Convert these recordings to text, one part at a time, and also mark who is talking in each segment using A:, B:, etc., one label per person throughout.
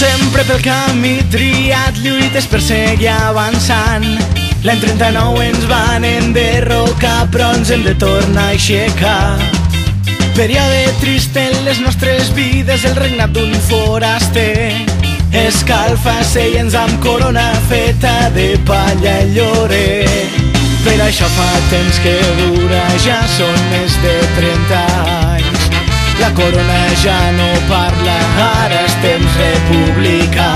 A: Sempre pel camí triat, lluites per seguir avançant. L'any 39 ens van enderrocar, però ens hem de tornar a aixecar. Període trist en les nostres vides, el regnat d'un foraster. Escalfa seients amb corona feta de palla i llorer. Per això fa temps que dura, ja són més de 30 anys. La corona ja no parla, ara és temps republicà.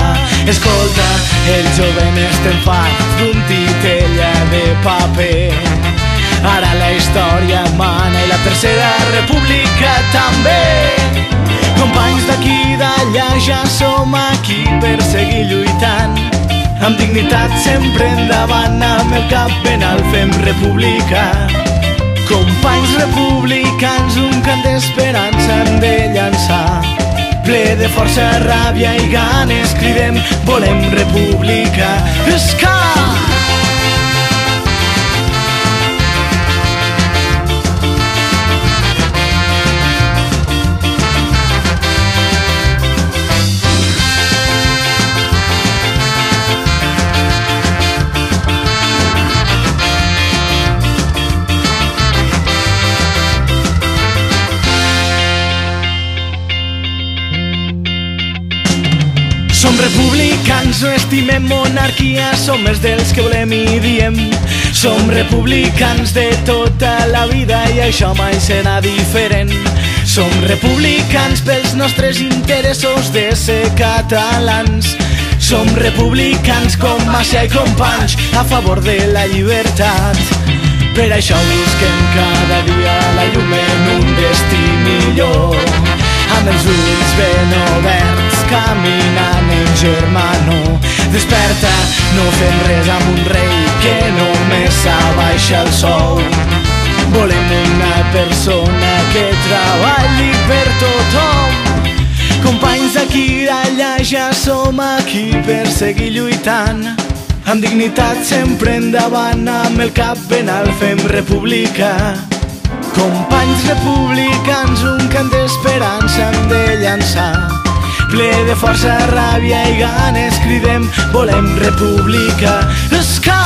A: Escolta, els joves estem farts d'un titella de paper. Ara la història mana i la tercera república també. Companys d'aquí i d'allà, ja som aquí per seguir lluitant. Amb dignitat sempre endavant, amb el cap ben alt fem república. Companys republicans, un cant d'esperança hem de llançar. Ple de força, ràbia i ganes, cridem, volem república. Esca! Som republicans, no estimem monarquia, som els dels que volem i diem. Som republicans de tota la vida i això mai serà diferent. Som republicans pels nostres interessos de ser catalans. Som republicans com Macià i companys, a favor de la llibertat. Per això busquem cada dia la llum en un destí millor. Amb els ulls ben oberts, caminant en germano. Desperta, no fem res amb un rei que només abaixa el sou. Volem una persona que treballi per tothom. Companys d'aquí i d'allà, ja som aquí per seguir lluitant. Amb dignitat sempre endavant, amb el cap ben alt fem república. Companys republicans, un cant d'esperança hem de llançar. Ple de força, ràbia i ganes, cridem, volem república. Esca!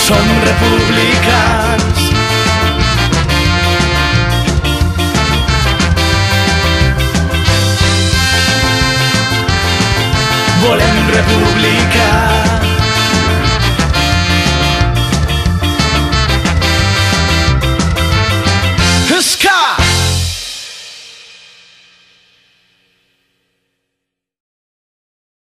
A: Som republicans. Volem república.